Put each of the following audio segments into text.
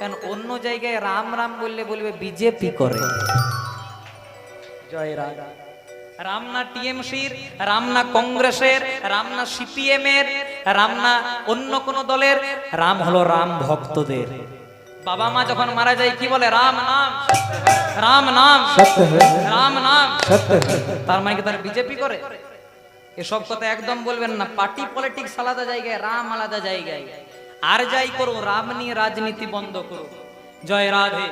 কারণ অন্য জায়গায় রাম রাম বললে বলবে বিজেপি করে। জয় রাম। রাম না টিএমসির, রাম না কংগ্রেসের, রাম না সিপিএম এর, রাম না অন্য কোন দলের, রাম হলো রাম ভক্তদের। বাবা মা যখন মারা যায় কি বলে? রাম নাম, রাম নাম, রাম নাম। তার মানে কি তারা বিজেপি করে? এসব কথা একদম বলবেন না। পার্টি পলিটিক্স আলাদা জায়গায়, রাম আলাদা জায়গায়। আর যাই করো, রাম নিয়ে রাজনীতি বন্ধ করো। জয় রাধে।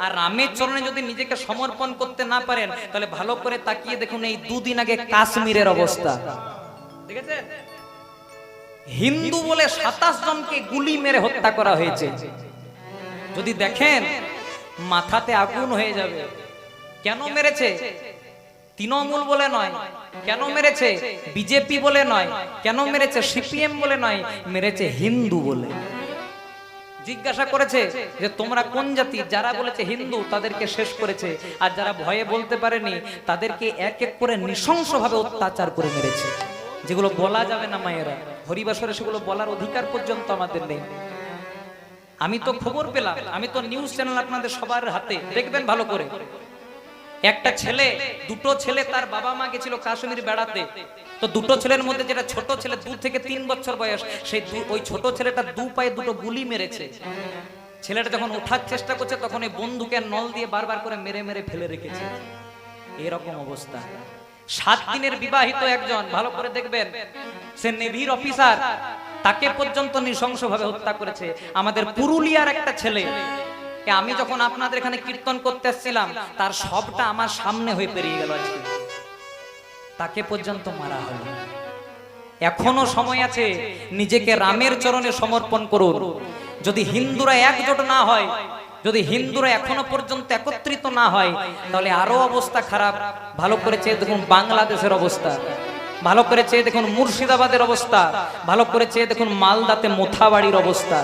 আর রামের চরণে যদি নিজেকে সমর্পণ করতে না পারেন, তাহলে ভালো করে তাকিয়ে দেখুন এই দুদিন আগে কাশ্মীরের অবস্থা দেখেছেন? হিন্দু বলে 27 জনকে গুলি মেরে হত্যা করা হয়েছে। যদি দেখেন মাথাতে আগুন হয়ে যাবে। কেন মেরেছে? তৃণমূল বলে নয়। কেন মেরেছে? বিজেপি বলে নয়। কেন মেরেছে? সিপিএম বলে নয়। মেরেছে হিন্দু বলে। জিজ্ঞাসা করেছে যে তোমরা কোন জাতি? যারা বলেছে হিন্দু তাদেরকে শেষ করেছে, আর যারা ভয়ে বলতে পারেনি তাদেরকে এক এক করে নৃশংসভাবে অত্যাচার করে মেরেছে। যেগুলো বলা যাবে না মায়েরা, হরিবাসরে সেগুলো বলার অধিকার পর্যন্ত আমাদের নেই। আমি তো খবর পেলাম, আমি তো নিউজ চ্যানেল আপনাদের সবার হাতে, দেখবেন ভালো করে। একটা ছেলে, দুটো ছেলে, তার বাবা মা গেছিল কাশ্মীর বেড়াতে। তো দুটো ছেলের মধ্যে যেটা ছোট ছেলে 2 থেকে 3 বছর বয়স, সেই ওই ছোট ছেলেটা 2 পায়ে 2টো গুলি মেরেছে। ছেলেটা যখন ওঠার চেষ্টা করছে তখন এই বন্দুকের নল দিয়ে বারবার করে মেরে মেরে ফেলে রেখেছে। এরকম অবস্থা। 7 দিনের বিবাহিত একজন, ভালো করে দেখবেন, সে নেভির অফিসার, তাকে পর্যন্ত নৃশংসভাবে হত্যা করেছে। আমাদের পুরুলিয়ার একটা ছেলে, আমি যখন আপনাদের এখানে কীর্তন করতে আসছিলাম তার সবটা আমার সামনে হয়ে পেরিয়ে গেল আজকে, তাকে পর্যন্ত মারা হলো। এখনো সময় আছে, নিজেকে রামের চরণে সমর্পণ করুন। যদি হিন্দুরা একজোট না হয়, যদি হিন্দুরা এখনো পর্যন্ত একত্রিত না হয়, তাহলে আরো অবস্থা খারাপ। ভালো করে চেয়ে দেখুন বাংলাদেশের অবস্থা, ভালো করে চেয়ে দেখুন মুর্শিদাবাদের অবস্থা, ভালো করে চেয়ে দেখুন মালদাতে মোথাবাড়ির অবস্থা।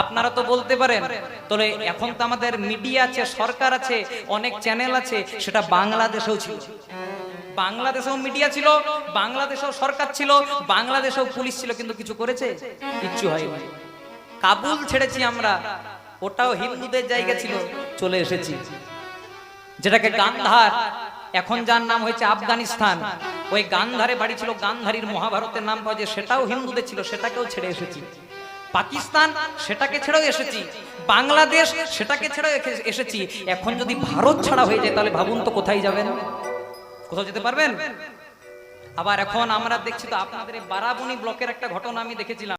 আপনারা তো বলতে পারেন, তাহলে এখন তো আমাদের মিডিয়া আছে, সরকার আছে, অনেক চ্যানেল আছে, সেটা বাংলাদেশেও ছিল। বাংলাদেশেও মিডিয়া ছিল, বাংলাদেশেও সরকার ছিল, বাংলাদেশেও পুলিশ ছিল, কিন্তু কিছু করেছে? কিচ্ছু হয়নি। কাবুল ছেড়েছি আমরা, ওটাও হিন্দুদের জায়গা ছিল, চলে এসেছি। যেটাকে গান্ধার, এখন যার নাম হয়েছে আফগানিস্তান, ওই গান্ধারে বাড়ি ছিল, গান্ধারীর মহাভারতের নাম পাওয়া যায়, সেটাও হিন্দুদের ছিল, সেটাকেও ছেড়ে এসেছি। পাকিস্তান, সেটাকে ছেড়েও এসেছি। বাংলাদেশ, সেটাকে ছেড়েও এসেছি। এখন যদি ভারত ছাড়া হয়ে যায়, তাহলে ভাবুন তো কোথায় যাবেন? কোথাও যেতে পারবেন? আবার এখন আমরা দেখছি তো আপনাদের বারাবণী ব্লকের একটা ঘটনা আমি দেখেছিলাম।